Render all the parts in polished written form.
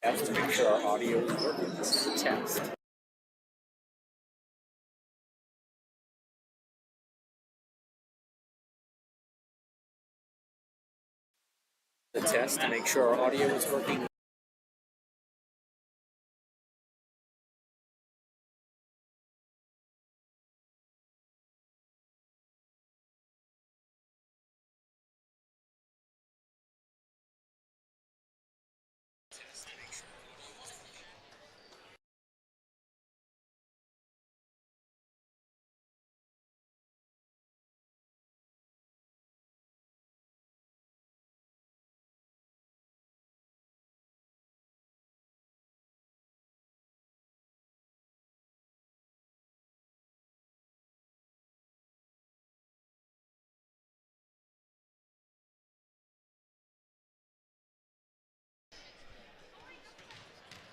Have to make sure our audio is working. This is a test. The test to make sure our audio is working.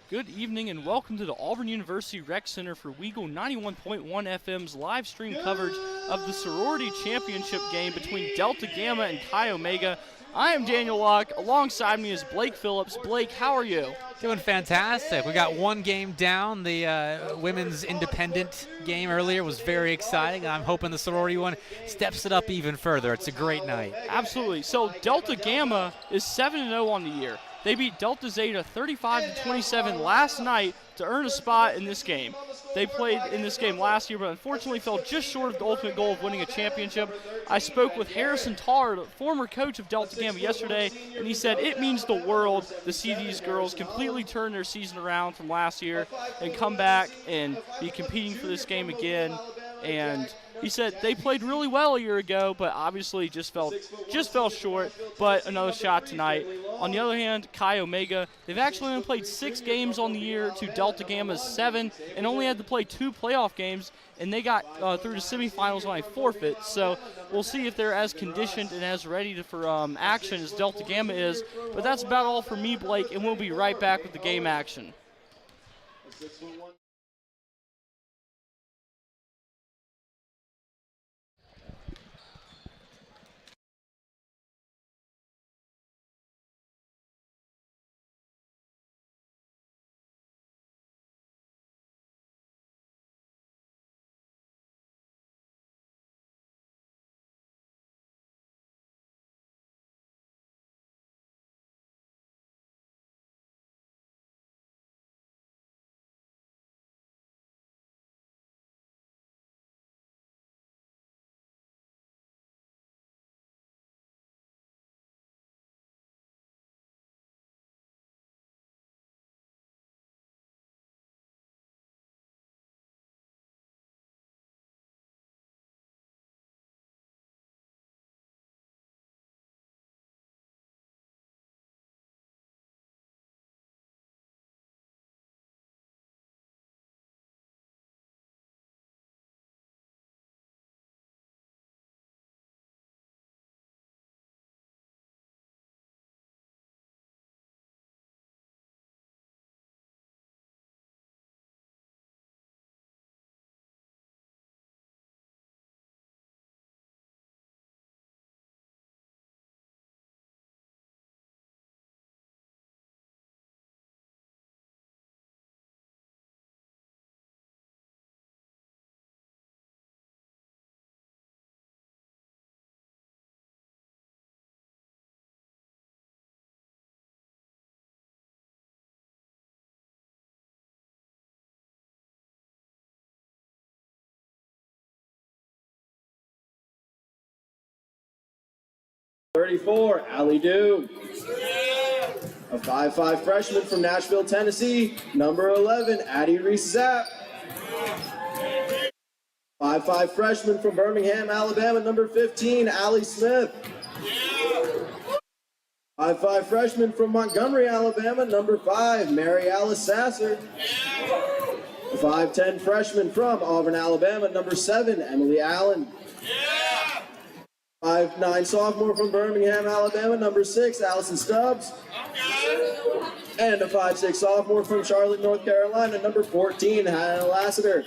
Good evening and welcome to the Auburn University Rec Center for Weagle 91.1 FM's live stream coverage of the Sorority Championship game between Delta Gamma and Chi Omega. I am Daniel Locke. Alongside me is Blake Phillips. Blake, how are you? Doing fantastic. We got one game down. The women's independent game earlier was very exciting. I'm hoping the sorority one steps it up even further. It's a great night. Absolutely. So Delta Gamma is 7-0 on the year. They beat Delta Zeta 35-27 last night to earn a spot in this game. They played in this game last year, but unfortunately fell just short of the ultimate goal of winning a championship. I spoke with Harrison Tarr, former coach of Delta Gamma, yesterday, and he said it means the world to see these girls completely turn their season around from last year and come back and be competing for this game again. And he said they played really well a year ago, but obviously just fell short, but another shot tonight. On the other hand, Chi Omega, they've actually only played 6 games on the year to Delta Gamma's 7 and only had to play 2 playoff games, and they got through the semifinals on a forfeit. So we'll see if they're as conditioned and as ready for action as Delta Gamma is. But that's about all for me, Blake, and we'll be right back with the game action. .34, Allie Dew. A 5'5" freshman from Nashville, Tennessee, number 11, Addie Reese-Zapp. 5'5" freshman from Birmingham, Alabama, number 15, Allie Smith. 5'5" freshman from Montgomery, Alabama, number 5, Mary Alice Sasser. 5'10" freshman from Auburn, Alabama, number 7, Emily Allen. 5'9" sophomore from Birmingham, Alabama, number 6, Allison Stubbs. And a 5'6" sophomore from Charlotte, North Carolina, number 14, Hannah Lassiter.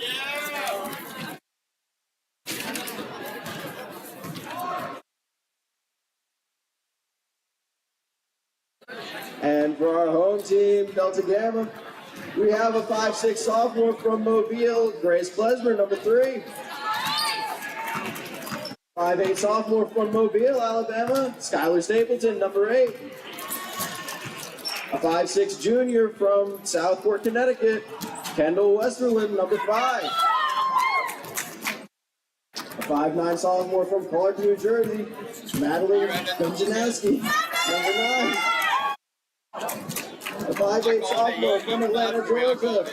And for our home team, Delta Gamma, we have a 5'6" sophomore from Mobile, Grace Klesmer, number 3. 5'8" sophomore from Mobile, Alabama, Skylar Stapleton, number 8. A 5'6" junior from Southport, Connecticut, Kendall Westerland, number 5. A 5'9" sophomore from Clark, New Jersey, Madeline Benjanowski, number 9. A 5'8" sophomore from Atlanta, Georgia,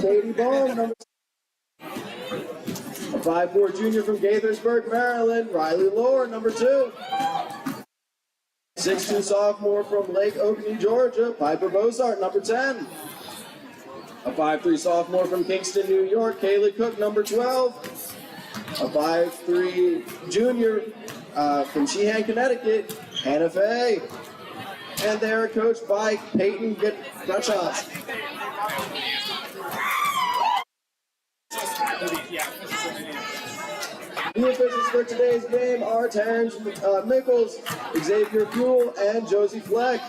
Katie Bone, number 6. A 5'4" junior from Gaithersburg, Maryland, Riley Lohr, number 2. 6'2" sophomore from Lake Oconee, Georgia, Piper Bozart, number 10. A 5'3" sophomore from Kingston, New York, Kaylee Cook, number 12. A 5'3" junior from Sheehan, Connecticut, Hannah Fay. And they are coached by Peyton Gutschos. The officials for today's game are Terrence Mickles, Xavier Buell, and Josie Fleck.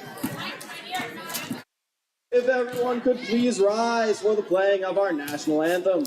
If everyone could please rise for the playing of our national anthem.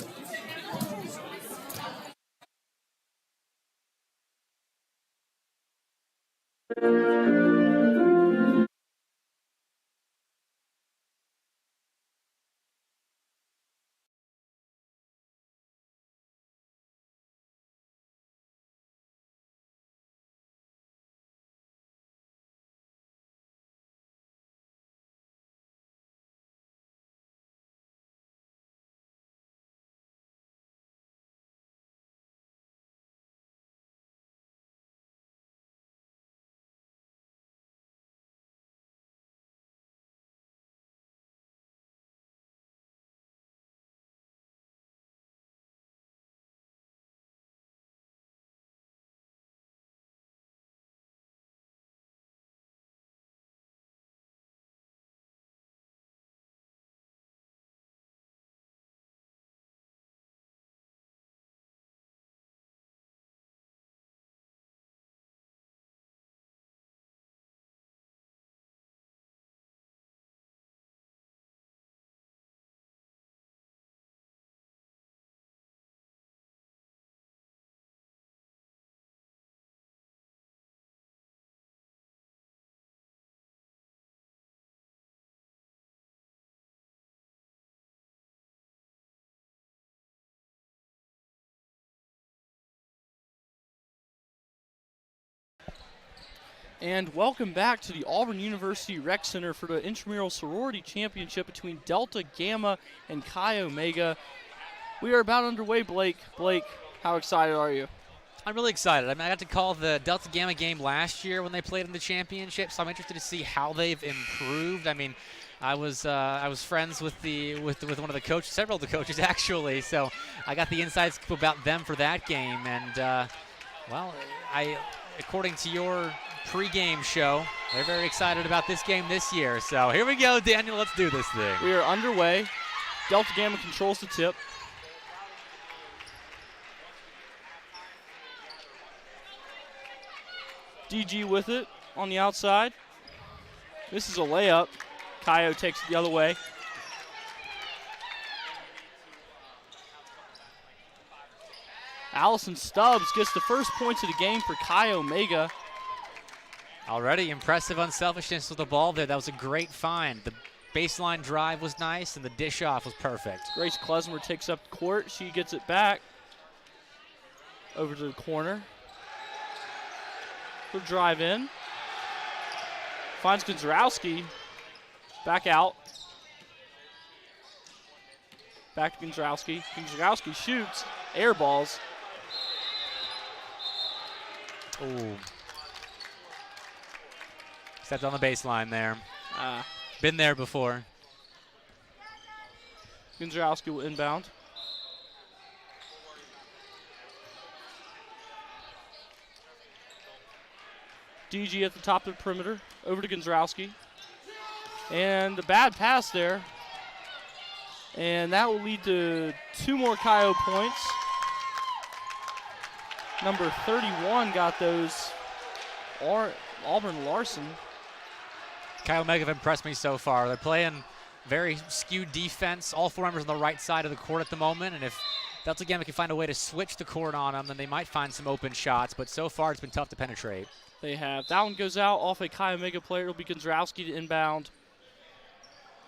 And welcome back to the Auburn University Rec Center for the Intramural Sorority Championship between Delta Gamma and Chi Omega. We are about underway, Blake. Blake, how excited are you? I'm really excited. I got to call the Delta Gamma game last year when they played in the championship, so I'm interested to see how they've improved. I mean, I was friends with one of the coaches, several of the coaches actually, so I got the inside scoop about them for that game. And well, according to your pregame show, they're very excited about this game this year. So here we go, Daniel. Let's do this thing. We are underway. Delta Gamma controls the tip. DG with it on the outside. This is a layup. Kaio takes it the other way. Allison Stubbs gets the first points of the game for Chi Omega. Already impressive unselfishness with the ball there. That was a great find. The baseline drive was nice, and the dish off was perfect. Grace Klesmer takes up the court. She gets it back over to the corner. Her drive in. Finds Gonzarowski. Back out. Back to Gonzarowski. Gonzarowski shoots. Air balls. Ooh. Stepped on the baseline there. Been there before. Gonzarowski will inbound. DG at the top of the perimeter. Over to Gonzarowski. And the bad pass there. And that will lead to 2 more Kaio points. Number 31 got those. Auburn Larson. Kyle Omega have impressed me so far. They're playing very skewed defense. All 4 members on the right side of the court at the moment, and if Delta Gamma can find a way to switch the court on them, then they might find some open shots, but so far it's been tough to penetrate. They have. That one goes out off a Chi Omega player. It'll be Gonzalowski to inbound.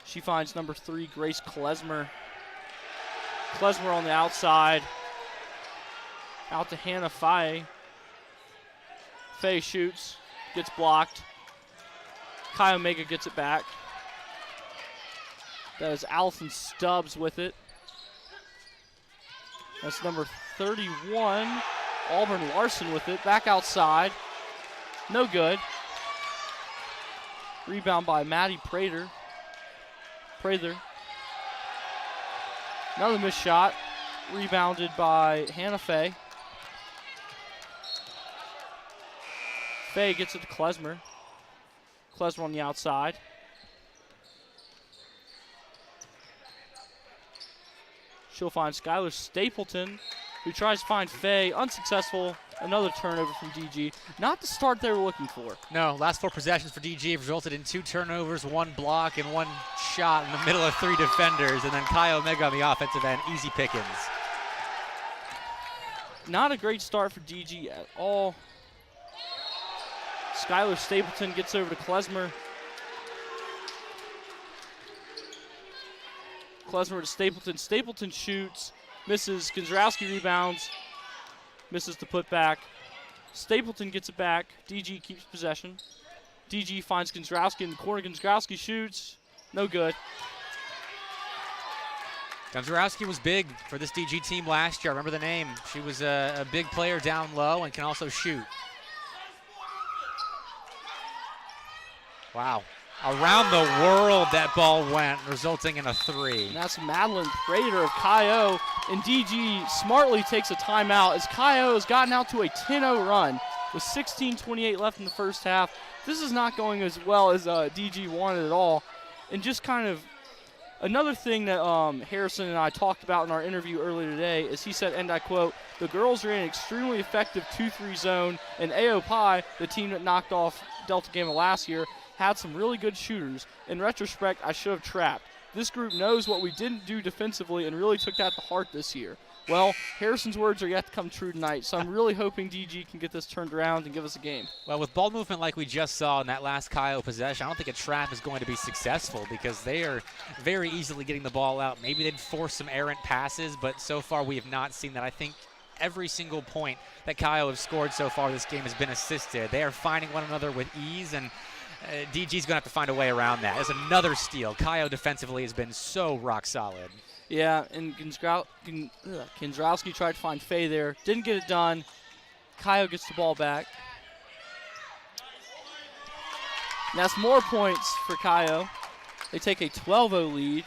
She finds number 3, Grace Klesmer. Klesmer on the outside. Out to Hannah Faye. Faye shoots. Gets blocked. Chi Omega gets it back. That is Allison Stubbs with it. That's number 31, Auburn Larson with it. Back outside. No good. Rebound by Maddie Prather. Another missed shot. Rebounded by Hannah Faye. Faye gets it to Klesmer. Klesmer on the outside. She'll find Skylar Stapleton, who tries to find Faye. Unsuccessful. Another turnover from DG. Not the start they were looking for. No, last 4 possessions for DG have resulted in 2 turnovers, 1 block, and 1 shot in the middle of 3 defenders. And then Kai Omega on the offensive end, easy pickings. Not a great start for DG at all. Skylar Stapleton gets over to Klesmer. Klesmer to Stapleton. Stapleton shoots, misses. Gonzalowski rebounds, misses the putback. Stapleton gets it back. DG keeps possession. DG finds Gonzalowski in the corner. Gonzalowski shoots, no good. Gonzalowski was big for this DG team last year. I remember the name. She was a big player down low and can also shoot. Wow. Around the world that ball went, resulting in a 3. And that's Madeline Prater of Chi-O. And DG smartly takes a timeout as Chi-O has gotten out to a 10-0 run with 16:28 left in the first half. This is not going as well as DG wanted at all. And just kind of another thing that Harrison and I talked about in our interview earlier today is he said, and I quote, "The girls are in an extremely effective 2-3 zone, and A.O. Pi, the team that knocked off Delta Gamma last year, had some really good shooters. In retrospect, I should have trapped. This group knows what we didn't do defensively and really took that to heart this year." Well, Harrison's words are yet to come true tonight, so I'm really hoping DG can get this turned around and give us a game. Well, with ball movement like we just saw in that last Chi-O possession, I don't think a trap is going to be successful because they are very easily getting the ball out. Maybe they'd force some errant passes, but so far we have not seen that. I think every single point that Chi-O have scored so far this game has been assisted. They are finding one another with ease, and DG's going to have to find a way around that. There's another steal. Chi-O defensively has been so rock solid. Yeah, and Gonzalowski tried to find Faye there. Didn't get it done. Chi-O gets the ball back. And that's more points for Chi-O. They take a 12-0 lead.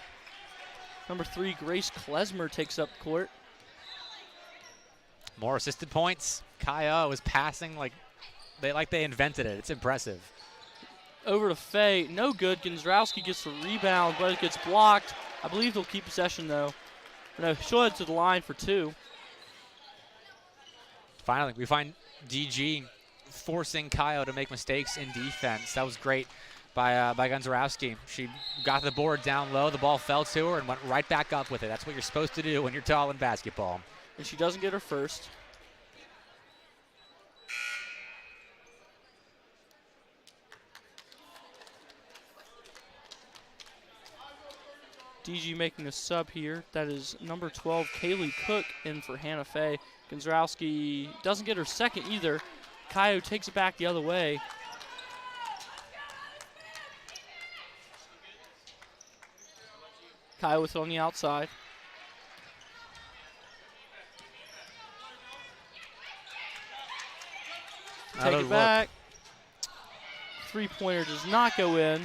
Number 3, Grace Klesmer takes up the court. More assisted points. Chi-O is passing like they invented it. It's impressive. Over to Faye. No good. Gonzalowski gets the rebound, but it gets blocked. I believe they'll keep possession, though. No, she'll head to the line for 2. Finally, we find DG forcing Chi-O to make mistakes in defense. That was great by Gonzalowski. She got the board down low. The ball fell to her and went right back up with it. That's what you're supposed to do when you're tall in basketball. And she doesn't get her first. DG making a sub here. That is number 12, Kaylee Cook, in for Hannah Faye. Gonzalowski doesn't get her second either. Chi-O takes it back the other way. Chi-O with it on the outside. Take it back. Three-pointer does not go in.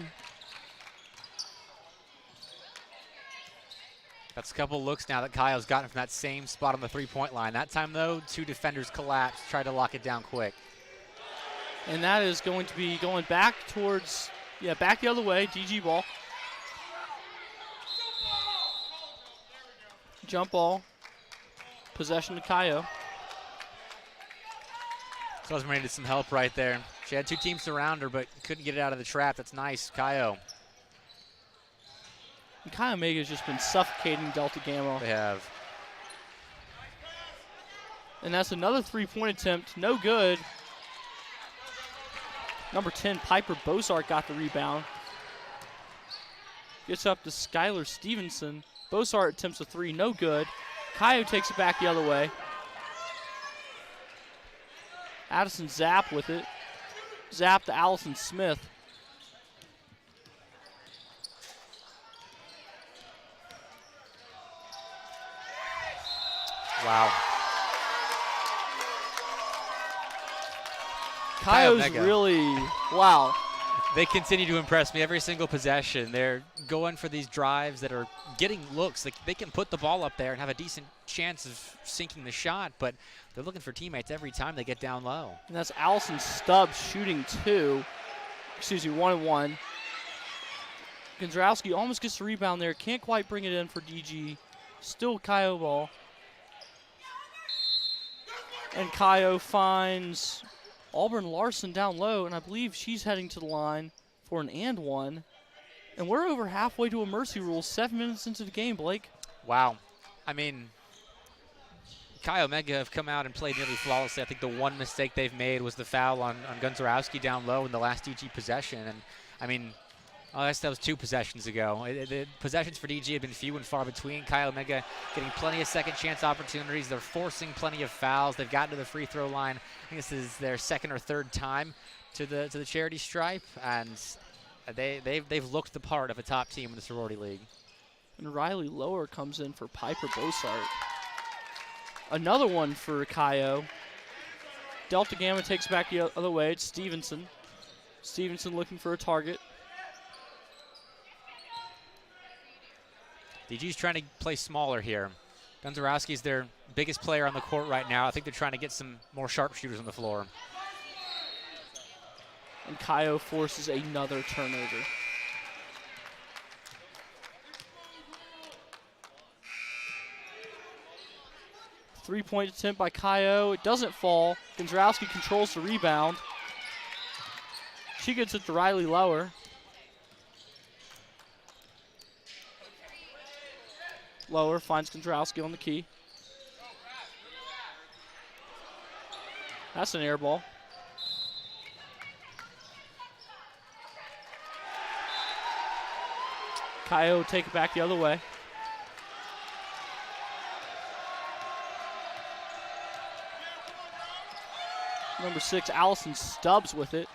That's a couple looks now that Chi-O's gotten from that same spot on the three-point line. That time, though, 2 defenders collapsed, tried to lock it down quick. And that is going to be going back towards, back the other way, DG ball. Jump ball. Possession to Chi-O. Klesmer needed some help right there. She had 2 teams around her, but couldn't get it out of the trap. That's nice, Kaio. And Kai Omega's just been suffocating Delta Gamma. They have. And that's another 3-point attempt. No good. Number 10, Piper Bozart got the rebound. Gets up to Skylar Stevenson. Bozart attempts a 3, no good. Kaio takes it back the other way. Addison Zapp with it. Zapp to Allison Smith. Wow. Kaio's really, wow. They continue to impress me every single possession. They're going for these drives that are getting looks. Like they can put the ball up there and have a decent chance of sinking the shot, but they're looking for teammates every time they get down low. And that's Allison Stubbs shooting 2. Excuse me, 1 and 1. Gonzalski almost gets the rebound there. Can't quite bring it in for DG. Still Kaio ball. And Kaio finds Auburn Larson down low, and I believe she's heading to the line for an and 1. And we're over halfway to a mercy rule, 7 minutes into the game, Blake. Wow. I mean, Kai Omega have come out and played nearly flawlessly. I think the one mistake they've made was the foul on Gonzarowski down low in the last DG possession. And, I mean, I guess that was 2 possessions ago. The possessions for DG have been few and far between. Kai Omega getting plenty of second chance opportunities. They're forcing plenty of fouls. They've gotten to the free throw line. I think this is their 2nd or 3rd time to the charity stripe, and they've looked the part of a top team in the sorority league. And Riley Lower comes in for Piper Bosart. Another one for Kaio. Delta Gamma takes back the other way. It's Stevenson. Stevenson looking for a target. DG's trying to play smaller here. Gonzarowski's their biggest player on the court right now. I think they're trying to get some more sharpshooters on the floor. And Kaio forces another turnover. Three-point attempt by Kaio. It doesn't fall. Gonzarowski controls the rebound. She gets it to Riley Lower. Lower finds Gonzarowski on the key. That's an air ball. Kaio take it back the other way. Number 6, Allison Stubbs with it.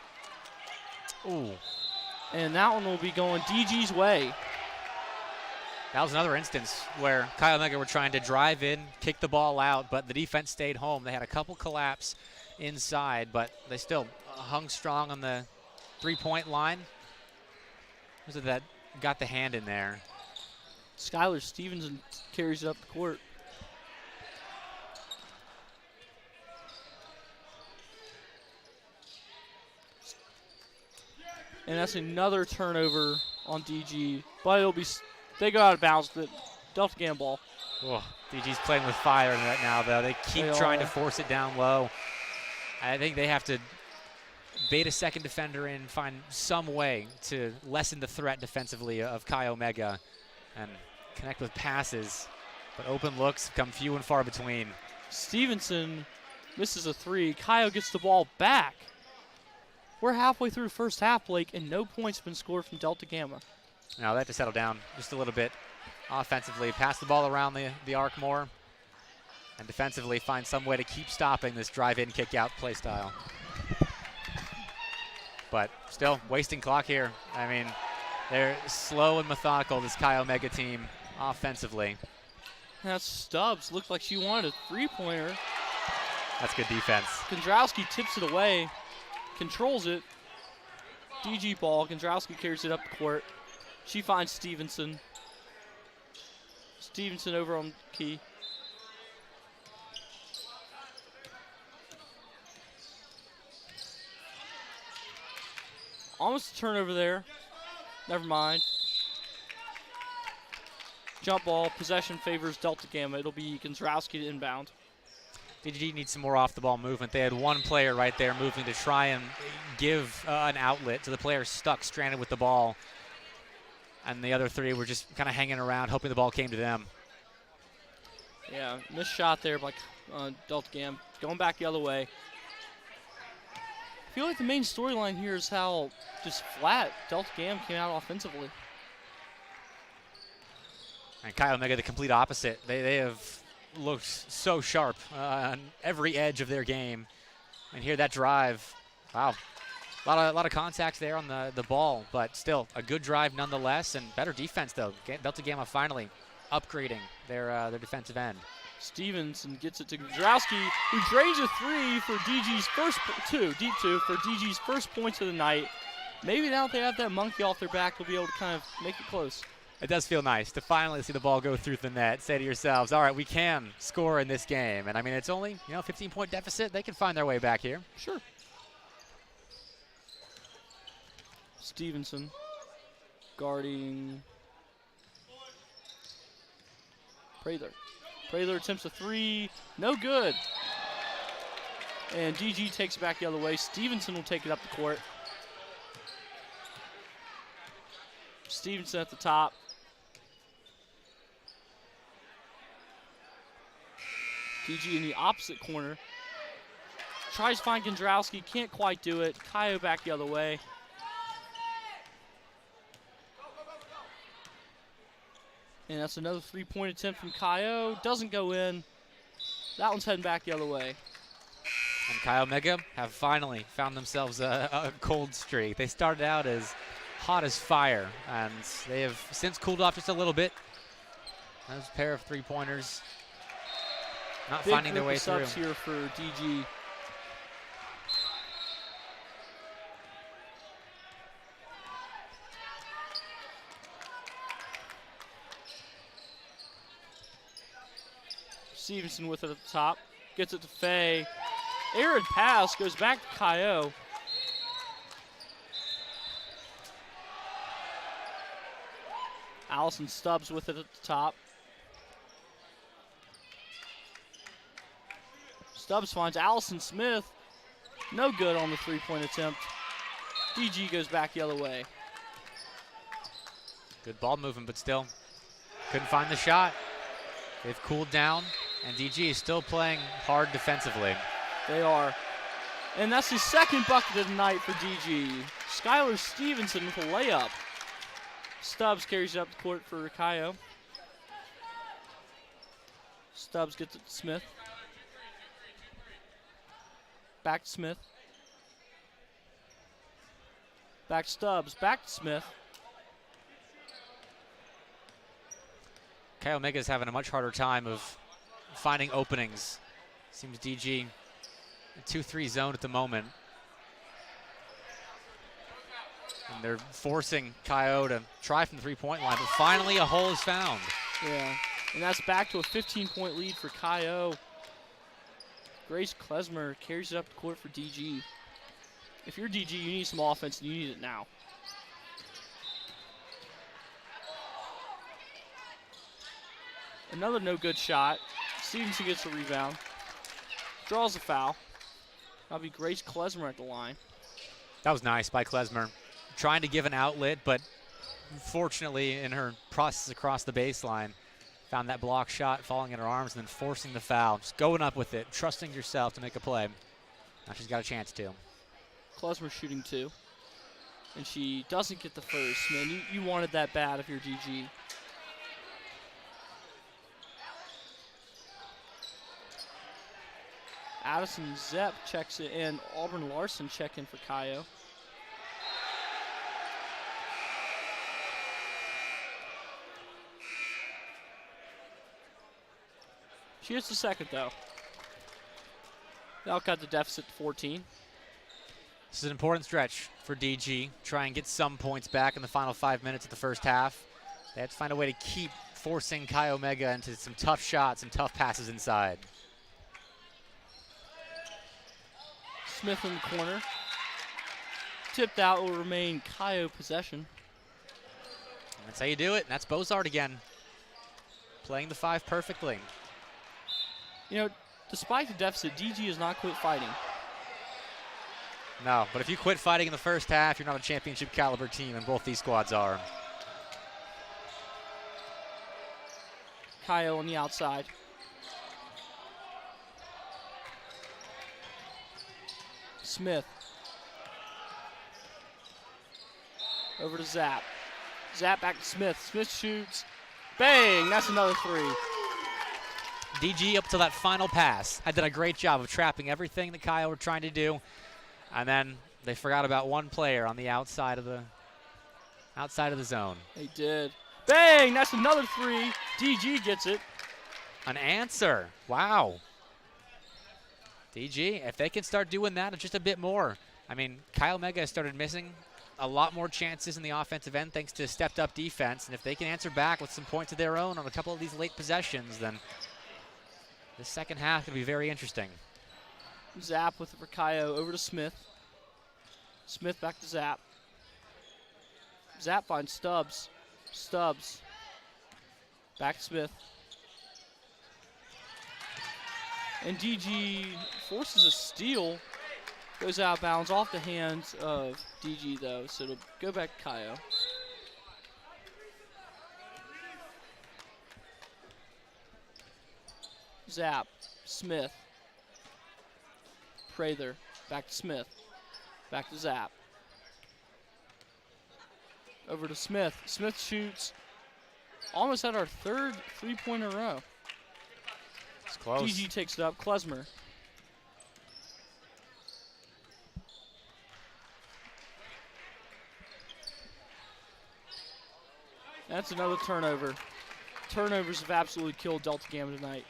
Ooh. And that one will be going DG's way. That was another instance where Kai Omega were trying to drive in, kick the ball out, but the defense stayed home. They had a couple collapse inside, but they still hung strong on the 3-point line. Was it that got the hand in there? Skylar Stevenson carries it up the court. And that's another turnover on DG, but it'll be they go out of bounds. The Delta Gamma ball. Oh, DG's playing with fire right now, though. They keep trying to force it down low. I think they have to bait a second defender in, find some way to lessen the threat defensively of Kai Omega and connect with passes. But open looks come few and far between. Stevenson misses a 3. Kaio gets the ball back. We're halfway through the first half, Blake, and no points have been scored from Delta Gamma. Now they have to settle down just a little bit offensively. Pass the ball around the arc more. And defensively find some way to keep stopping this drive-in, kick-out play style. But still wasting clock here. I mean, they're slow and methodical, this Kai Omega team, offensively. That's Stubbs. Looked like she wanted a 3-pointer. That's good defense. Gonzarowski tips it away, controls it. DG ball. Gonzarowski carries it up the court. She finds Stevenson. Stevenson over on key. Almost a turnover there. Never mind. Jump ball. Possession favors Delta Gamma. It'll be Gonzarowski to inbound. DG needs some more off-the-ball movement. They had one player right there moving to try and give an outlet to the player stuck, stranded with the ball. And the other three were just kind of hanging around, hoping the ball came to them. Yeah, missed shot there by Delta Gam. Going back the other way. I feel like the main storyline here is how just flat Delta Gam came out offensively. And Chi Omega, the complete opposite. They have looked so sharp on every edge of their game. And here that drive, wow. A lot of contacts there on the ball, but still a good drive nonetheless, and better defense though. Delta Gamma finally upgrading their defensive end. Stevenson gets it to Gajrowski, who drains a three for DG's deep two for DG's first points of the night. Maybe now that they have that monkey off their back, they'll be able to kind of make it close. It does feel nice to finally see the ball go through the net. Say to yourselves, all right, we can score in this game. And I mean, it's only 15-point deficit. They can find their way back here. Sure. Stevenson guarding Prather. Prather attempts a three, no good. And DG takes it back the other way. Stevenson will take it up the court. Stevenson at the top. DG in the opposite corner. Tries to find Gandrowski, can't quite do it. Kaio back the other way. And that's another three-point attempt from Kaio. Doesn't go in. That one's heading back the other way. And Chi Omega have finally found themselves a cold streak. They started out as hot as fire, and they have since cooled off just a little bit. Those pair of three-pointers not Big finding their way through. Subs here for DG. Stevenson with it at the top. Gets it to Faye. Aaron pass goes back to Kaio. Allison Stubbs with it at the top. Stubbs finds Allison Smith. No good on the three-point attempt. DG goes back the other way. Good ball movement, but still couldn't find the shot. They've cooled down, and DG is still playing hard defensively. They are. And that's the second bucket of the night for DG. Skylar Stevenson with a layup. Stubbs carries it up the court for Kaio. Stubbs gets it to Smith. Back to Smith. Back to Stubbs. Back to Smith. Chi Omega is having a much harder time of finding openings. Seems DG a 2-3 zone at the moment. And they're forcing Kaio to try from the three-point line, but finally a hole is found. Yeah, and that's back to a 15-point lead for Kaio. Grace Klesmer carries it up the court for DG. If you're DG, you need some offense, and you need it now. Another no-good shot. Stevenson gets the rebound. Draws a foul. That'll be Grace Klesmer at the line. That was nice by Klesmer. Trying to give an outlet, but fortunately in her process across the baseline, found that block shot falling in her arms and then forcing the foul. Just going up with it, trusting yourself to make a play. Now she's got a chance to. Klesmer shooting two. And she doesn't get the first. Man, you wanted that bad if you're DG. Addison Zepp checks it in. Auburn Larson check in for Kaio. She gets the second, though. That'll cut the deficit to 14. This is an important stretch for DG. Try and get some points back in the final 5 minutes of the first half. They have to find a way to keep forcing Chi Omega into some tough shots and tough passes inside. Smith in the corner. Tipped out will remain Kaio possession. That's how you do it, and that's Bozard again. Playing the five perfectly. You know, despite the deficit, DG has not quit fighting. No, but if you quit fighting in the first half, you're not a championship caliber team, and both these squads are. Kaio on the outside. Smith. Over to Zap. Zap back to Smith. Smith shoots. Bang! That's another three. DG up to that final pass. I did a great job of trapping everything that Kyle were trying to do. And then they forgot about one player on the outside of the zone. They did. Bang! That's another three. DG gets it. An answer. Wow. DG, if they can start doing that just a bit more. I mean, Kyle Mega has started missing a lot more chances in the offensive end thanks to stepped up defense. And if they can answer back with some points of their own on a couple of these late possessions, then the second half could be very interesting. Zap with it for Kaio. Over to Smith. Smith back to Zap. Zap finds Stubbs. Stubbs. Back to Smith. And DG forces a steal. Goes out of bounds off the hands of DG though, so it'll go back to Kaio. Zap. Smith. Prather. Back to Smith. Back to Zap. Over to Smith. Smith shoots. Almost had our third three-point in a row. It's close. DG takes it up. Klesmer. That's another turnover. Turnovers have absolutely killed Delta Gamma tonight.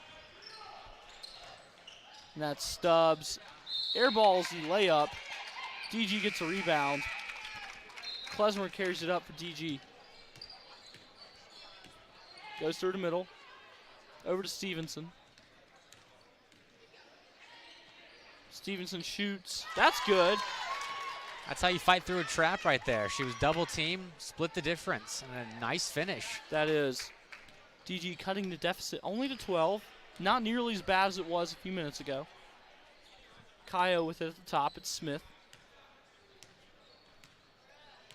And that's Stubbs. Airballs the layup. DG gets a rebound. Klesmer carries it up for DG. Goes through the middle. Over to Stevenson. Stevenson shoots. That's good. That's how you fight through a trap right there. She was double teamed, split the difference, and a nice finish. That is. DG cutting the deficit only to 12. Not nearly as bad as it was a few minutes ago. Kaio with it at the top. It's Smith.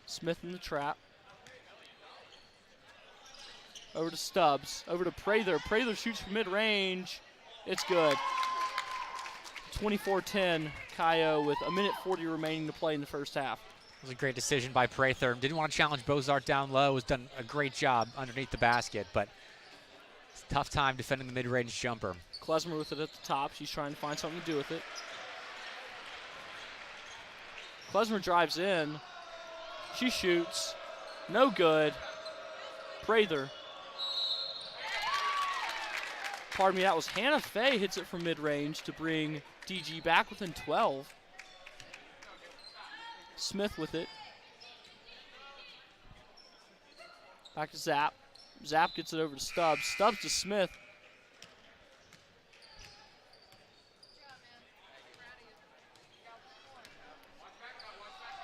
Smith in the trap. Over to Stubbs. Over to Prather. Prather shoots from mid-range. It's good. 24-10. Kaio with 1:40 remaining to play in the first half. It was a great decision by Prather. Didn't want to challenge Bozart down low. Has done a great job underneath the basket, but it's a tough time defending the mid-range jumper. Klesmer with it at the top. She's trying to find something to do with it. Klesmer drives in. She shoots. No good. Prather. Pardon me, that was Hannah Fay hits it from mid-range to bring DG back within 12. Smith with it. Back to Zap. Zap gets it over to Stubbs. Stubbs to Smith.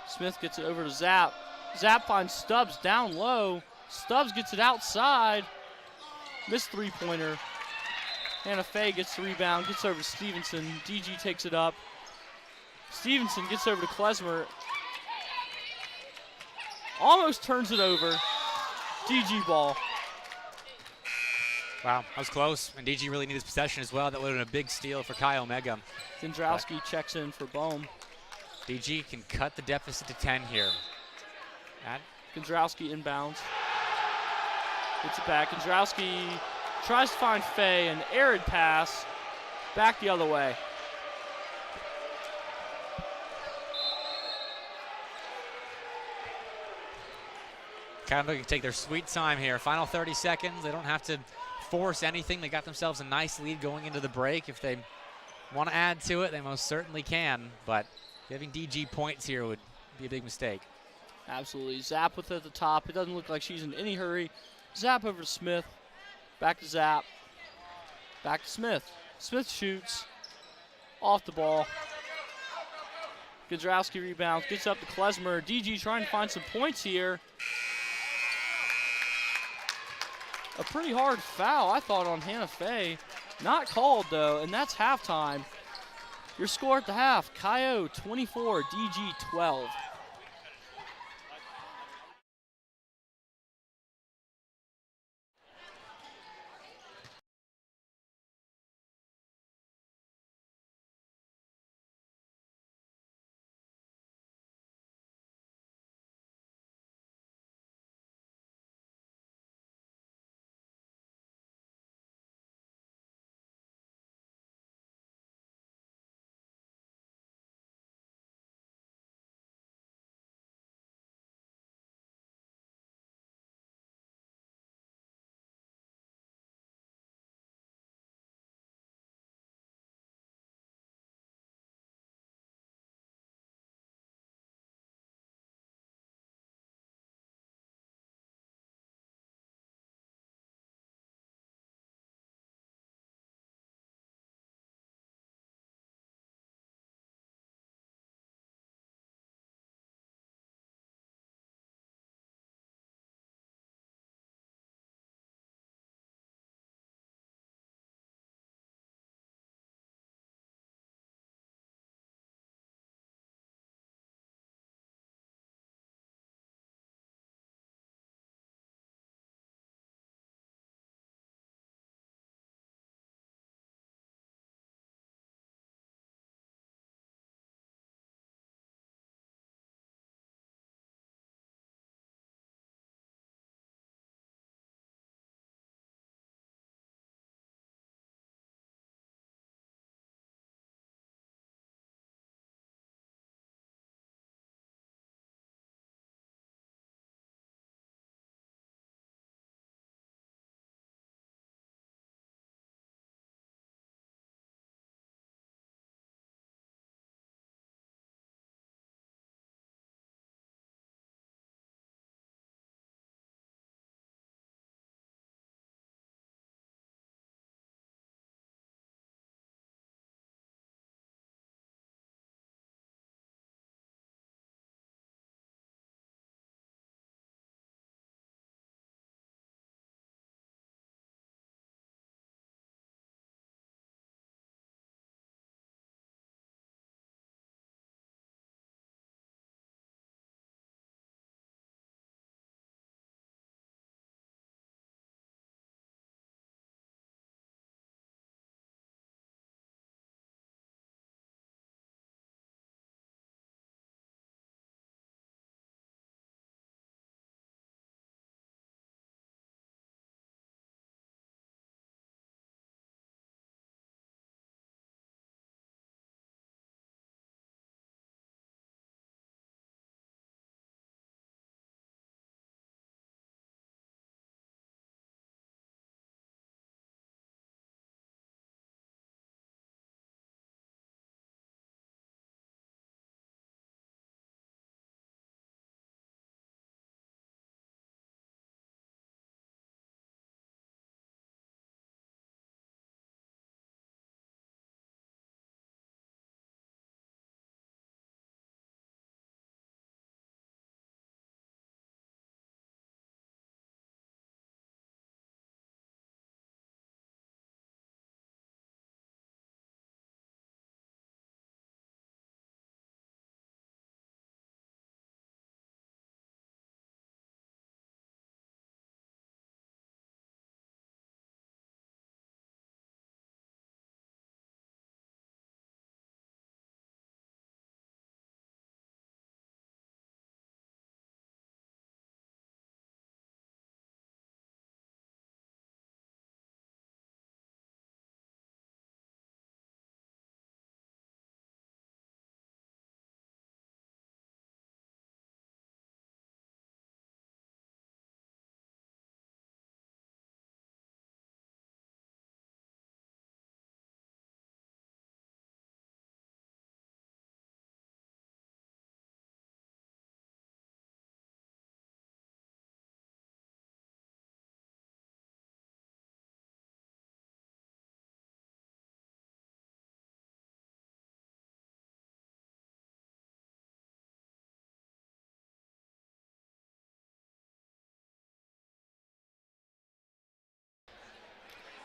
Smith gets it over to Zap. Zap finds Stubbs down low. Stubbs gets it outside. Missed three-pointer. Hannah Fay gets the rebound, gets over to Stevenson. DG takes it up. Stevenson gets over to Klesmer. Almost turns it over. DG ball. Wow, that was close. And DG really needed possession as well. That would have been a big steal for Kyle Mega. Zindralski checks in for Bohm. DG can cut the deficit to 10 here. Gondralski inbounds. Gets it back. Gondralski tries to find Fay. An arid pass. Back the other way. Canada can take their sweet time here. Final 30 seconds. They don't have to force anything. They got themselves a nice lead going into the break. If they want to add to it, they most certainly can. But giving DG points here would be a big mistake. Absolutely. Zap with it at the top. It doesn't look like she's in any hurry. Zap over to Smith. Back to Zap. Back to Smith. Smith shoots. Off the ball. Gondralski rebounds. Gets up to Klesmer. DG trying to find some points here. A pretty hard foul, I thought, on Hannah Fay. Not called, though, and that's halftime. Your score at the half, Cayo 24, DG 12.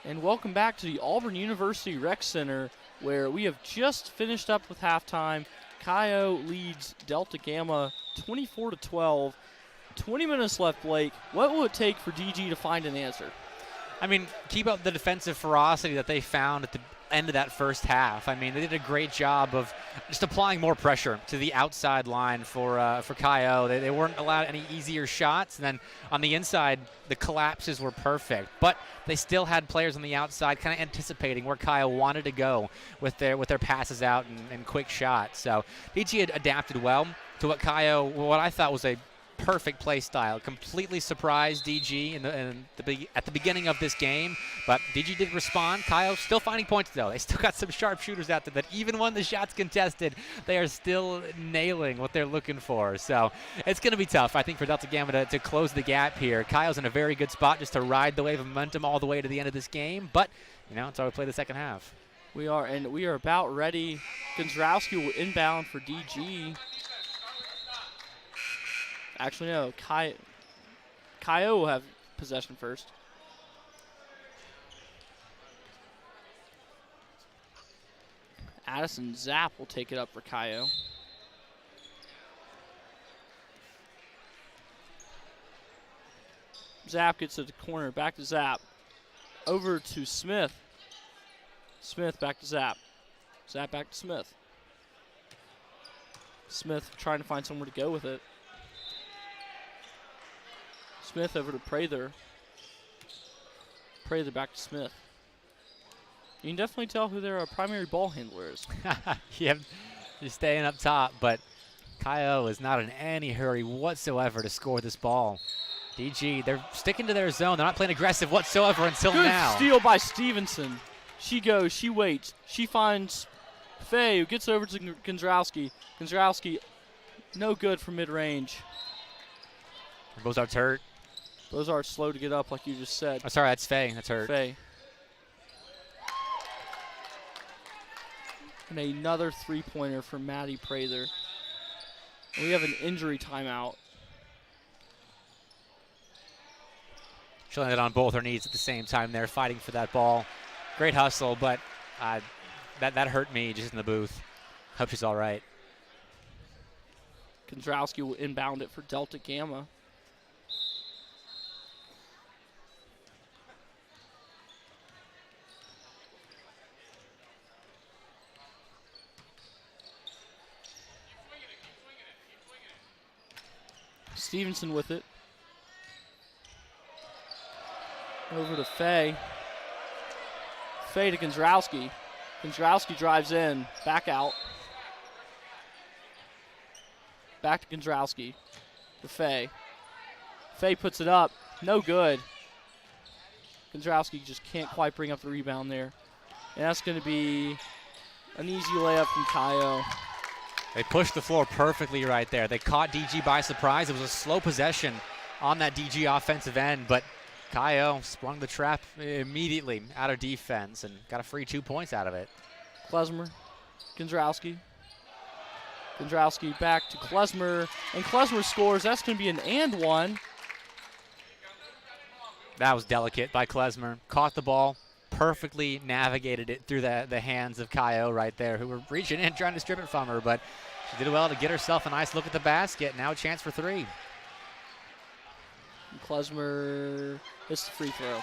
And welcome back to the Auburn University Rec Center, where we have just finished up with halftime. Cayo leads Delta Gamma 24-12. 20 minutes left, Blake. What will it take for DG to find an answer? I mean, keep up the defensive ferocity that they found at the end of that first half. I mean, they did a great job of just applying more pressure to the outside line for Cayo. They weren't allowed any easier shots. And then on the inside, the collapses were perfect. But they still had players on the outside kind of anticipating where Cayo wanted to go with their passes out and quick shots. So DG had adapted well to what I thought was a perfect play style. Completely surprised DG at the beginning of this game, but DG did respond. Cayo still finding points, though. They still got some sharp shooters out there that even when the shot's contested, they are still nailing what they're looking for. So it's going to be tough, I think, for Delta Gamma to close the gap here. Cayo's in a very good spot just to ride the wave of momentum all the way to the end of this game, but, it's how we play the second half. We are about ready. Gonzalowski will inbound for DG. Actually, no. Cayo will have possession first. Addison Zapp will take it up for Cayo. Zapp gets to the corner. Back to Zapp. Over to Smith. Smith back to Zapp. Zapp back to Smith. Smith trying to find somewhere to go with it. Smith over to Prather. Prather back to Smith. You can definitely tell who their primary ball handler is. Yep, just staying up top, but Cayo is not in any hurry whatsoever to score this ball. DG, they're sticking to their zone. They're not playing aggressive whatsoever until now. Good steal by Stevenson. She goes, she waits. She finds Faye, who gets over to Gonzalowski. Gonzalowski, no good from mid-range. Bozart's hurt. Bozart's slow to get up, like you just said. Oh, sorry, that's Faye. That's hurt. Faye. And another three-pointer from Maddie Prather. And we have an injury timeout. She landed on both her knees at the same time there, fighting for that ball. Great hustle, but that hurt me just in the booth. Hope she's all right. Gonzalowski will inbound it for Delta Gamma. Stevenson with it. Over to Faye. Faye to Gonzalowski. Gonzalowski drives in. Back out. Back to Gonzalowski. To Faye. Faye puts it up. No good. Gonzalowski just can't quite bring up the rebound there. And that's going to be an easy layup from Cayo. They pushed the floor perfectly right there. They caught DG by surprise. It was a slow possession on that DG offensive end, but Cayo sprung the trap immediately out of defense and got a free 2 points out of it. Klesmer, Gonzalowski. Gonzalowski back to Klesmer, and Klesmer scores. That's going to be an and one. That was delicate by Klesmer. Caught the ball, perfectly navigated it through the hands of Cayo right there, who were reaching in trying to strip it from her, but she did well to get herself a nice look at the basket. Now a chance for three. Klesmer hits the free throw.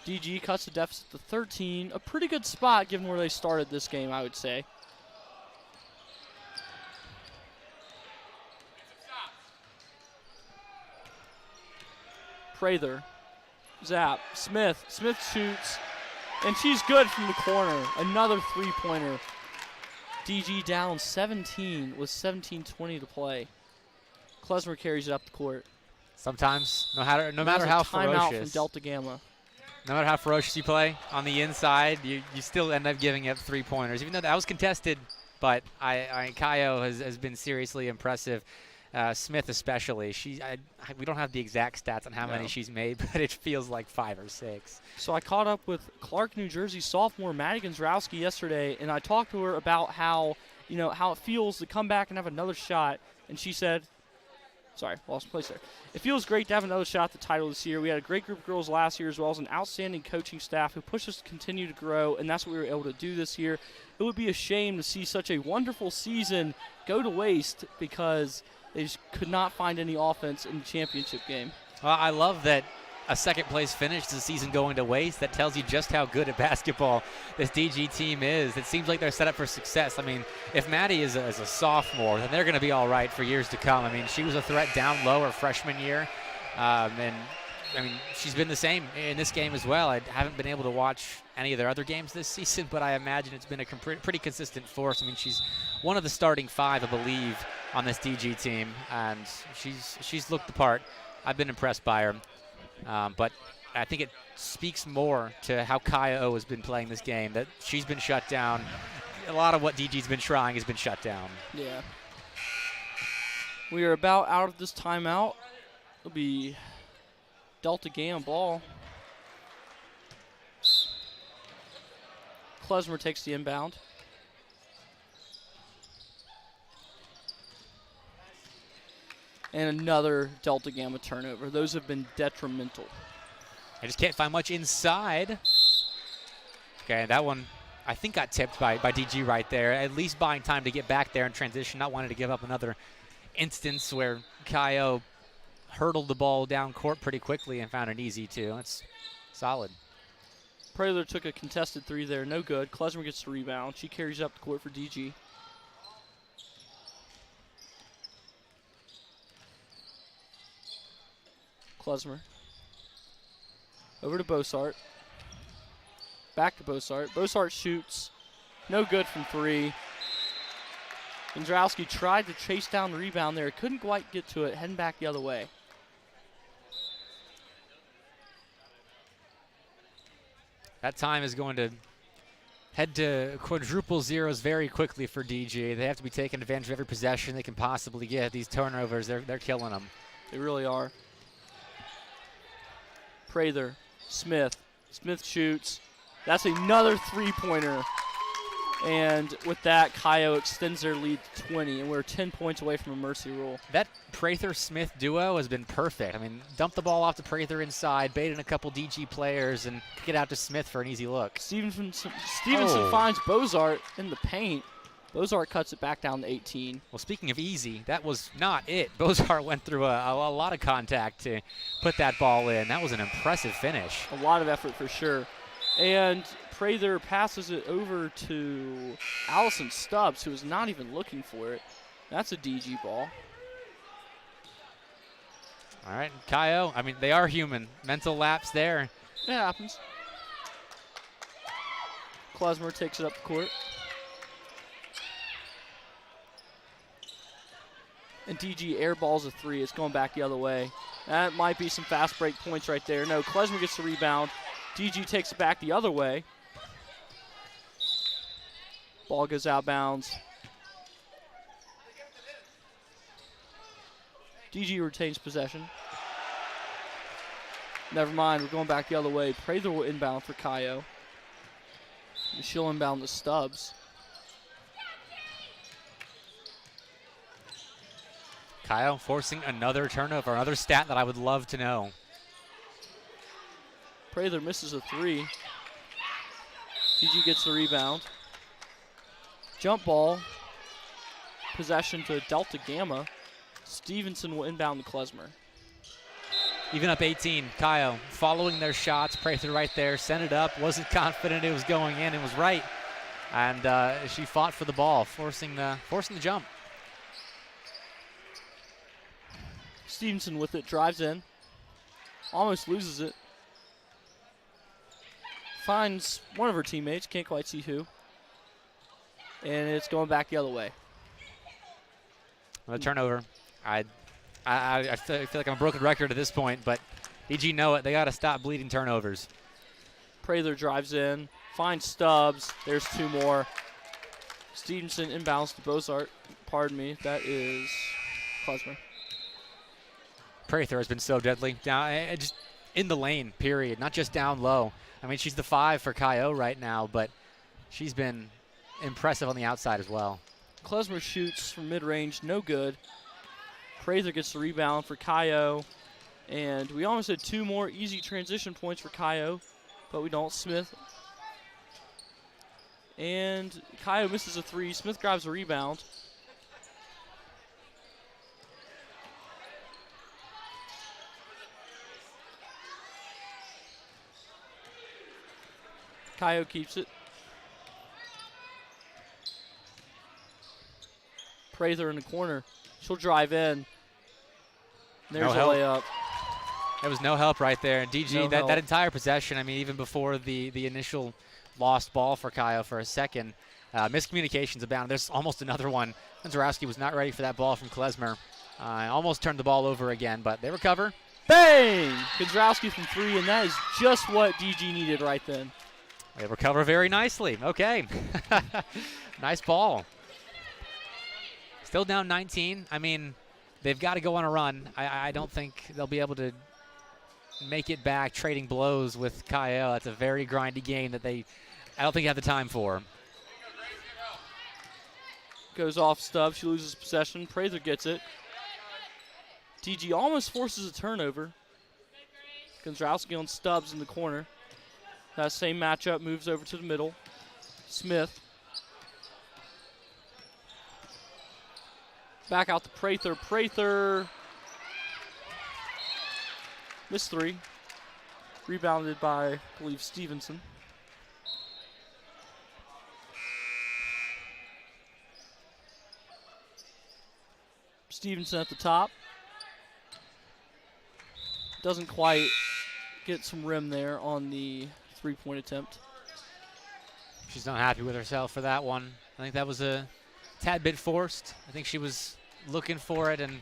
DG cuts the deficit to 13. A pretty good spot given where they started this game, I would say. Prather. Zapp. Smith. Smith shoots. And she's good from the corner. Another three-pointer. DG down 17 with 17:20 to play. Klesmer carries it up the court. Sometimes, no matter how timeout ferocious, from Delta Gamma. no matter how ferocious you play on the inside, you still end up giving up three-pointers. Even though that was contested, but Cayo has been seriously impressive. Smith especially. We don't have the exact stats on how many she's made, but it feels like 5 or 6. So I caught up with Clark, New Jersey sophomore Maddie Gonzalowski yesterday, and I talked to her about how it feels to come back and have another shot. And she said, Sorry, lost place there. It feels great to have another shot at the title this year. We had a great group of girls last year, as well as an outstanding coaching staff who pushed us to continue to grow, and that's what we were able to do this year. It would be a shame to see such a wonderful season go to waste because they just could not find any offense in the championship game. Well, I love that a second-place finish to the season going to waste. That tells you just how good at basketball this DG team is. It seems like they're set up for success. I mean, if Maddie is a sophomore, then they're going to be all right for years to come. I mean, she was a threat down low her freshman year. And, I mean, she's been the same in this game as well. I haven't been able to watch any of their other games this season, but I imagine it's been a pretty consistent force. I mean, she's one of the starting 5, I believe, on this DG team, and she's looked the part. I've been impressed by her. But I think it speaks more to how Kaya O has been playing this game, that she's been shut down. A lot of what DG's been trying has been shut down. Yeah. We are about out of this timeout. It'll be Delta Gamma ball. Klesmer takes the inbound. And another Delta Gamma turnover. Those have been detrimental. I just can't find much inside. Okay, that one I think got tipped by DG right there. At least buying time to get back there and transition, not wanting to give up another instance where Kaio hurdled the ball down court pretty quickly and found an easy 2. That's solid. Praylor took a contested 3 there, no good. Klesmer gets the rebound. She carries up the court for DG. Klesmer. Over to Bossart. Back to Bossart. Bossart shoots. No good from 3. Androwski tried to chase down the rebound there. Couldn't quite get to it. Heading back the other way. That time is going to head to quadruple zeros very quickly for DG. They have to be taking advantage of every possession they can possibly get. These turnovers, they're killing them. They really are. Prather, Smith. Smith shoots. That's another 3-pointer. And with that, Kaio extends their lead to 20, and we're 10 points away from a mercy rule. That Prather-Smith duo has been perfect. I mean, dump the ball off to Prather inside, bait in a couple DG players, and get out to Smith for an easy look. Stevenson finds Bozart in the paint. Bozart cuts it back down to 18. Well, speaking of easy, that was not it. Bozart went through a lot of contact to put that ball in. That was an impressive finish. A lot of effort for sure. And Prather passes it over to Allison Stubbs, who is not even looking for it. That's a DG ball. All right, Kaio, I mean, they are human. Mental lapse there. It happens. Klesmer takes it up the court. And DG airballs a 3. It's going back the other way. That might be some fast break points right there. No, Klesmer gets the rebound. DG takes it back the other way. Ball goes out bounds. DG retains possession. Never mind, we're going back the other way. Prather will inbound for Kaio. She'll inbound to Stubbs. Kaio forcing another turnover, another stat that I would love to know. Prather misses a 3. DG gets the rebound. Jump ball. Possession to Delta Gamma. Stevenson will inbound to Klesmer. Even up 18, Kaio following their shots. Prather right there, sent it up, wasn't confident it was going in, and was right. And she fought for the ball, forcing the jump. Stevenson with it, drives in. Almost loses it. Finds one of her teammates, can't quite see who. And it's going back the other way. The turnover. I feel like I'm a broken record at this point, but DG know it. They got to stop bleeding turnovers. Prather drives in, finds Stubbs. There's 2 more. Stevenson inbounds to Bozart. Pardon me, that is Klesmer. Prather has been so deadly. Down, just in the lane, period. Not just down low. I mean, she's the 5 for Kaio right now, but she's been impressive on the outside as well. Klesmer shoots from mid-range, no good. Prather gets the rebound for Kaio. And we almost had 2 more easy transition points for Kaio, but we don't. Smith. And Kaio misses a 3. Smith grabs a rebound. Kaio keeps it. Prather in the corner. She'll drive in. There's a layup. There was no help right there. And DG, No that entire possession, I mean, even before the initial lost ball for Kaio for a second, miscommunications abound. There's almost another one. Gonzarowski was not ready for that ball from Klesmer. Almost turned the ball over again, but they recover. Bang! Gonzarowski from 3, and that is just what DG needed right then. They recover very nicely. Okay. Nice ball. Still down 19. I mean, they've got to go on a run. I don't think they'll be able to make it back trading blows with Kaio. That's a very grindy game that I don't think they have the time for. Goes off Stubbs. She loses possession. Prather gets it. DG almost forces a turnover. Gonzarowski on Stubbs in the corner. That same matchup moves over to the middle. Smith. Back out to Prather. Prather. Missed 3. Rebounded by, I believe, Stevenson. Stevenson at the top. Doesn't quite get some rim there on the 3-point attempt. She's not happy with herself for that one. I think that was a tad bit forced. I think she was looking for it and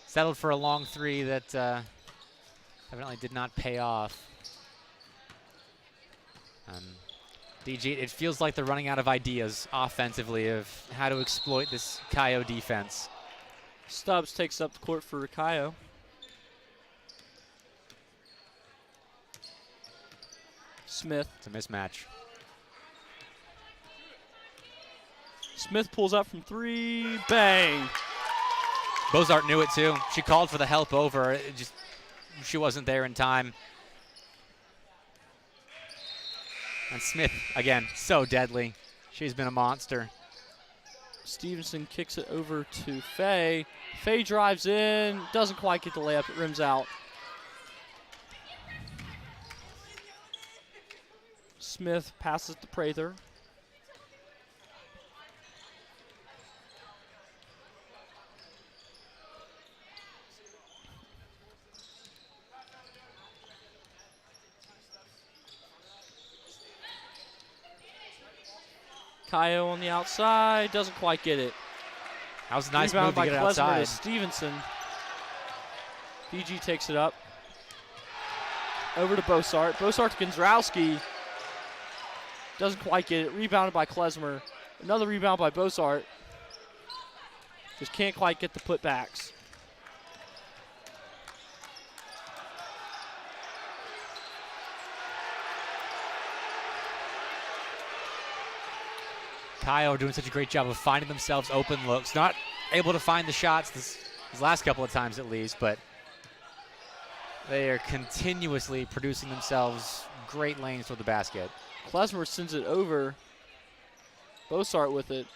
settled for a long 3 that evidently did not pay off. DG, it feels like they're running out of ideas offensively of how to exploit this Kaio defense. Stubbs takes up the court for Kaio. Smith. It's a mismatch. Smith pulls up from 3. Bang. Bozart knew it too. She called for the help over. She wasn't there in time. And Smith, again, so deadly. She's been a monster. Stevenson kicks it over to Faye. Faye drives in. Doesn't quite get the layup. It rims out. Smith passes to Prather. Kaio on the outside, doesn't quite get it. That was a nice Rebound move to by get it Klesmer outside. to Stevenson. DG takes it up. Over to Bosart. Bosart to Gonzarowski. Doesn't quite get it. Rebounded by Klesmer. Another rebound by Bosart. Just can't quite get the putbacks. Kaio doing such a great job of finding themselves open looks. Not able to find the shots these last couple of times at least, but they are continuously producing themselves great lanes toward the basket. Klesmer sends it over. Bosart with it.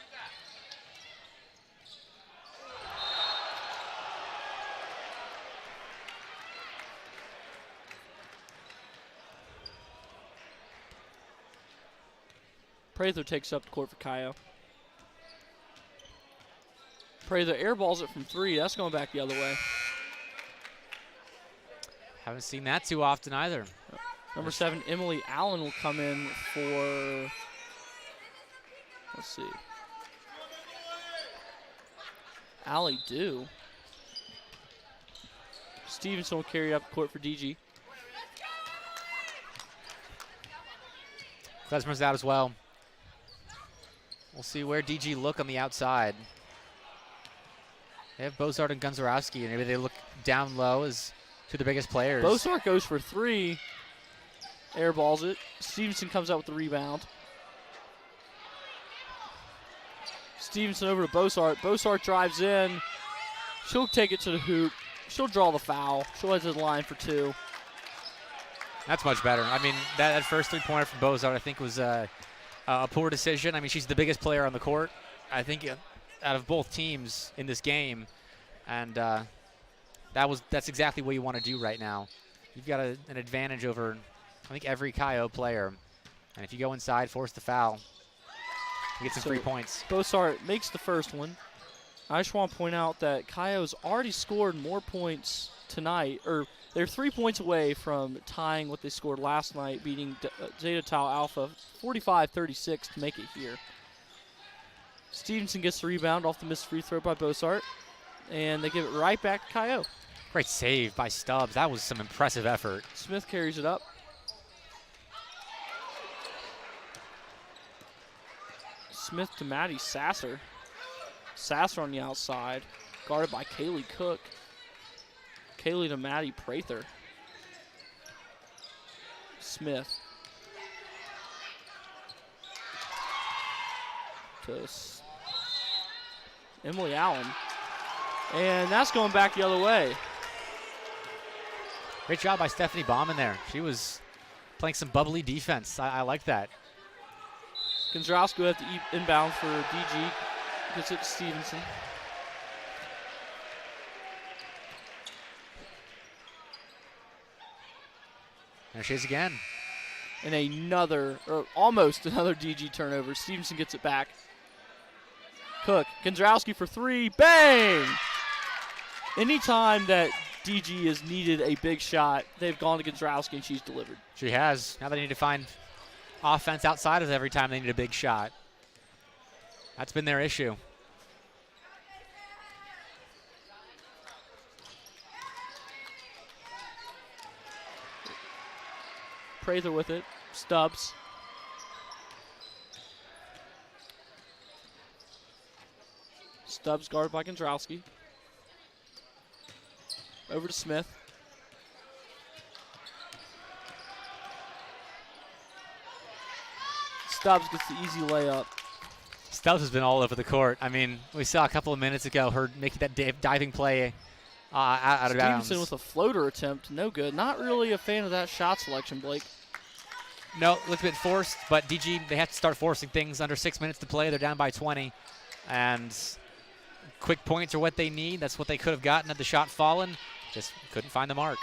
Prather takes up the court for Kaio. Prather airballs it from 3. That's going back the other way. Haven't seen that too often either. Number 7, Emily Allen will come in for, let's see, Allie Dew. Stevenson will carry up the court for DG. Klesmer's out as well. We'll see where DG look on the outside. They have Bozart and Gonzarowski, and maybe they look down low as two of the biggest players. Bozart goes for 3. Airballs it. Stevenson comes out with the rebound. Stevenson over to Bozart. Bozart drives in. She'll take it to the hoop. She'll draw the foul. She'll head to the line for 2. That's much better. I mean, that first three-pointer from Bozart, I think, was a poor decision. I mean, she's the biggest player on the court, I think, out of both teams in this game. And that's exactly what you want to do right now. You've got an advantage over, I think, every Kaio player. And if you go inside, force the foul, you get some free points. Bozart makes the first one. I just want to point out that Kaio's already scored more points tonight, or they're 3 points away from tying what they scored last night, beating Zeta Tau Alpha 45-36 to make it here. Stevenson gets the rebound off the missed free throw by Bozart, and they give it right back to Kaio. Great save by Stubbs. That was some impressive effort. Smith carries it up. Smith to Maddie Sasser. Sasser on the outside, guarded by Kaylee Cook. Kaylee to Maddie Prather. Smith. To Emily Allen. And that's going back the other way. Great job by Stephanie Bauman there. She was playing some bubbly defense. I like that. Gonzalez will have to inbound for DG. Gets it to Stevenson. There she is again. And almost another DG turnover. Stevenson gets it back. Cook, Gonzalski for 3, bang! Anytime that DG has needed a big shot, they've gone to Gonzalski and she's delivered. She has. Now they need to find offense outside of every time they need a big shot. That's been their issue. Prather with it. Stubbs. Stubbs guarded by Gonzalski. Over to Smith. Stubbs gets the easy layup. Stubbs has been all over the court. I mean, we saw a couple of minutes ago her making that diving play out of bounds. Stevenson with a floater attempt, no good. Not really a fan of that shot selection, Blake. No, looks a bit forced, but DG, they have to start forcing things under 6 minutes to play. They're down by 20, and quick points are what they need. That's what they could have gotten had the shot fallen. Just couldn't find the mark.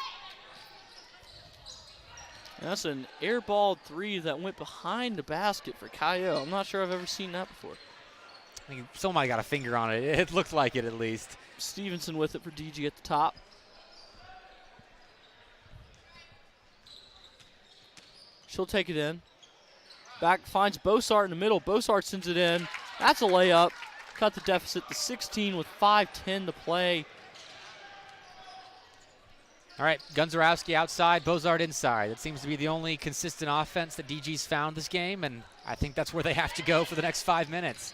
And that's an airball 3 that went behind the basket for Kaio. I'm not sure I've ever seen that before. I think somebody got a finger on it. It looked like it at least. Stevenson with it for DG at the top. She'll take it in. Back finds Bosart in the middle. Bosart sends it in. That's a layup. Cut the deficit to 16 with 5:10 to play. All right, Gunzarowski outside, Bozart inside. That seems to be the only consistent offense that DG's found this game, and I think that's where they have to go for the next 5 minutes.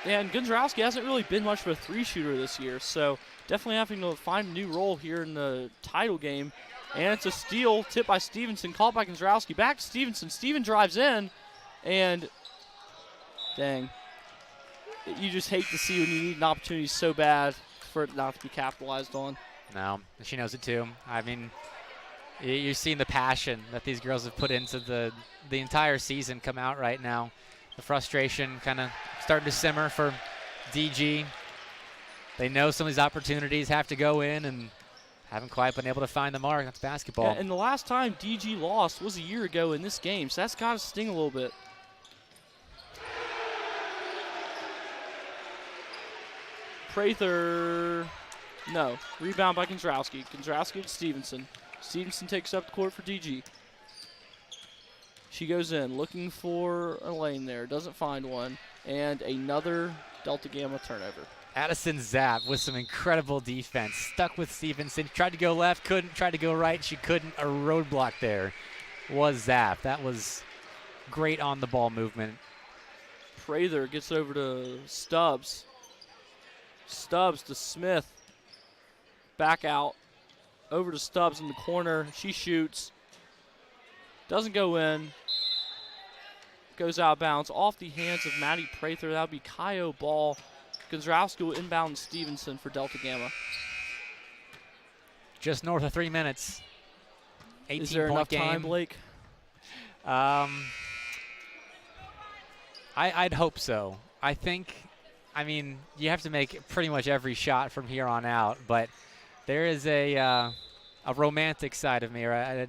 Yeah, and Gunzarowski hasn't really been much of a 3-shooter this year, so definitely having to find a new role here in the title game. And it's a steal, tipped by Stevenson, caught by Gonzalski. Back to Stevenson. Steven drives in, and dang. You just hate to see when you need an opportunity so bad for it not to be capitalized on. No, she knows it too. I mean, you're seeing the passion that these girls have put into the entire season come out right now. The frustration kind of starting to simmer for DG. They know some of these opportunities have to go in and haven't quite been able to find the mark. That's basketball. Yeah, and the last time DG lost was a year ago in this game, so that's got to sting a little bit. Prather, no. Rebound by Gonzalski. Gonzalski to Stevenson. Stevenson takes up the court for DG. She goes in, looking for a lane there. Doesn't find one. And another Delta Gamma turnover. Addison Zapp with some incredible defense. Stuck with Stevenson. Tried to go left, couldn't. Tried to go right, she couldn't. A roadblock there was Zapp. That was great on the ball movement. Prather gets over to Stubbs. Stubbs to Smith. Back out. Over to Stubbs in the corner. She shoots. Doesn't go in. Goes out of bounds. Off the hands of Maddie Prather. That would be Kaio ball. Gonzalowski will inbound Stevenson for Delta Gamma. Just north of 3 minutes. 18-point Is there enough game. time, Blake? I'd hope so. I mean, you have to make pretty much every shot from here on out, but there is a romantic side of me. Right?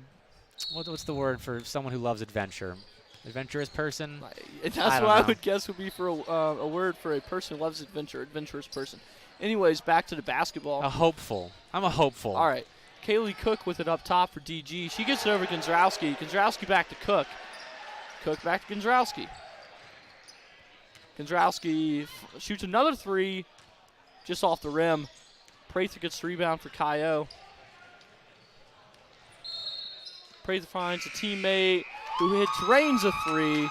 What's the word for someone who loves adventure? Adventurous person? That's what I would guess would be for a word for a person who loves adventure, adventurous person. Anyways, back to the basketball. A hopeful. I'm a hopeful. All right. Kaylee Cook with it up top for DG. She gets it over to Gonzalowski. Gonzalowski back to Cook. Cook back to Gonzalowski. Gonzalowski shoots another three just off the rim. Prather gets the rebound for Kaio. Prather finds a teammate who hits Reigns a three.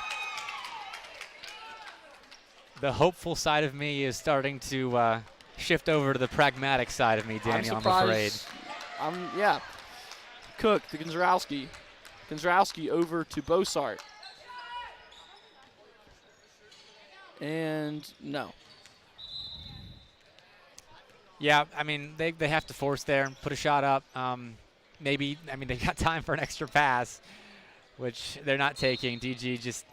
The hopeful side of me is starting to shift over to the pragmatic side of me, Daniel, I'm afraid. Yeah. Cook to Gonzalowski. Gonzalowski over to Bosart. And no. Yeah, I mean, they have to force there and put a shot up. Maybe, I mean, they got time for an extra pass, which they're not taking. DG just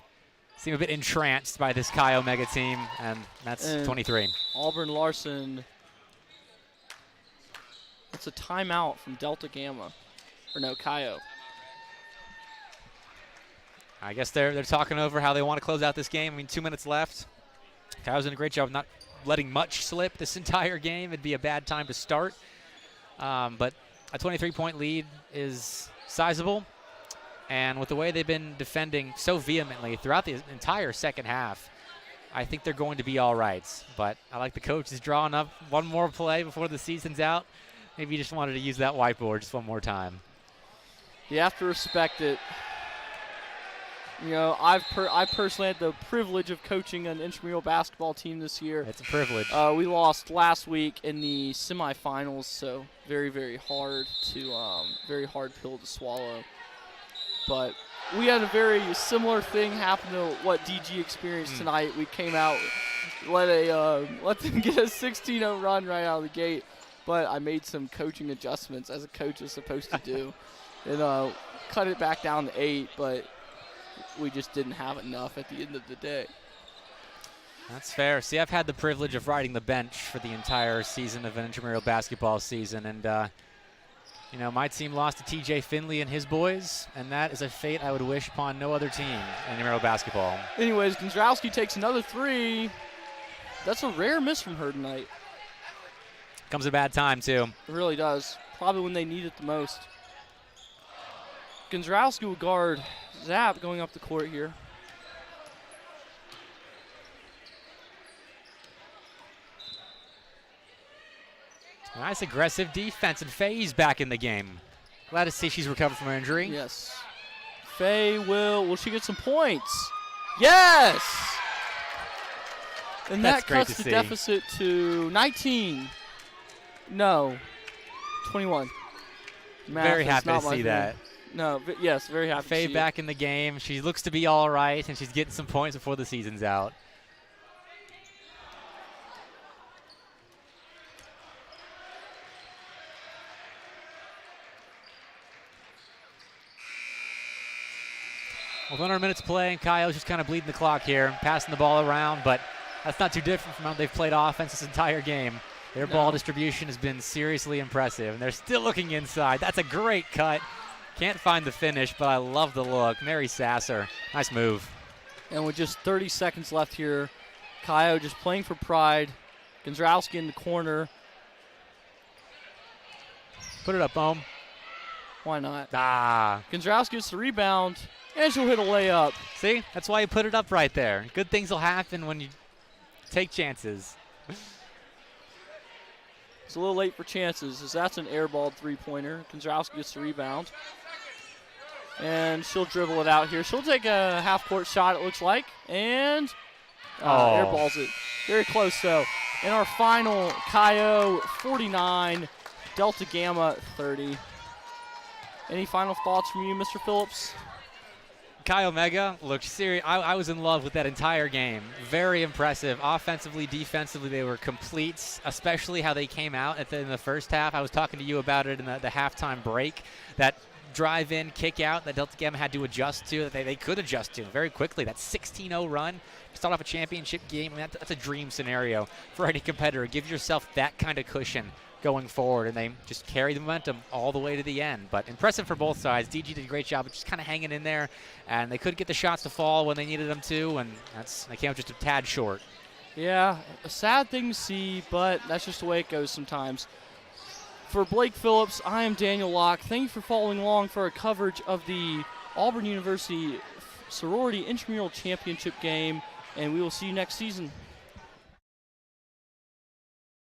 seem a bit entranced by this Chi Omega team, and that's 23. Auburn Larson. That's a timeout from Delta Gamma. Or no, Kaio. I guess they're talking over how they want to close out this game. I mean, 2 minutes left. Kaio's done a great job of not letting much slip this entire game. It'd be a bad time to start. But a 23-point lead is sizable. And with the way they've been defending so vehemently throughout the entire second half, I think they're going to be all right. But I like the coach is drawing up one more play before the season's out. Maybe you just wanted to use that whiteboard just one more time. You have to respect it. You know, I personally had the privilege of coaching an intramural basketball team this year. It's a privilege. We lost last week in the semifinals, so very, very hard pill to swallow. But we had a very similar thing happen to what DG experienced tonight. We came out, let them get a 16-0 run right out of the gate, but I made some coaching adjustments as a coach is supposed to do, and cut it back down to 8, but we just didn't have enough at the end of the day. That's fair. See, I've had the privilege of riding the bench for the entire season of an intramural basketball season, and you know, my team lost to TJ Finley and his boys, and that is a fate I would wish upon no other team in intramural basketball. Anyways, Gonzalowski takes another three. That's a rare miss from her tonight. Comes a bad time, too. It really does. Probably when they need it the most. Gonzalowski will guard Zapp going up the court here. Nice aggressive defense, and Faye's back in the game. Glad to see she's recovered from her injury. Yes. Faye will she get some points? Yes! And That's that great cuts to the see. deficit to 19. No, 21. Math Very is happy to not my see thing. that. No, yes, very happy Faye to see back in the game. She looks to be all right, and she's getting some points before the season's out. Well, 100 minutes play, and Kyle's just kind of bleeding the clock here, passing the ball around, but that's not too different from how they've played offense this entire game. Their ball distribution has been seriously impressive, and they're still looking inside. That's a great cut. Can't find the finish, but I love the look. Mary Sasser, nice move. And with just 30 seconds left here, Kaio just playing for pride. Gonzalowski in the corner. Put it up, Bohm. Why not? Ah. Gonzalowski gets the rebound, and she'll hit a layup. See, that's why you put it up right there. Good things will happen when you take chances. It's a little late for chances, as that's an airballed three-pointer. Gonzalowski gets the rebound. And she'll dribble it out here. She'll take a half-court shot, it looks like, and airballs it. Very close, though. In our final, Kaio 49, Delta Gamma 30. Any final thoughts from you, Mr. Phillips? Chi Omega looked serious. I was in love with that entire game. Very impressive. Offensively, defensively, they were complete, especially how they came out in the first half. I was talking to you about it in the halftime break. That drive-in, kick-out that Delta Gamma had to adjust to, that they could adjust to very quickly. That 16-0 run, start off a championship game, I mean, that's a dream scenario for any competitor. Give yourself that kind of cushion going forward, and they just carry the momentum all the way to the end. But impressive for both sides. DG did a great job of just kind of hanging in there, and they couldn't get the shots to fall when they needed them to, and they came up just a tad short. Yeah, a sad thing to see, but that's just the way it goes sometimes. For Blake Phillips, I am Daniel Locke. Thank you for following along for our coverage of the Auburn University Sorority Intramural Championship game, and we will see you next season.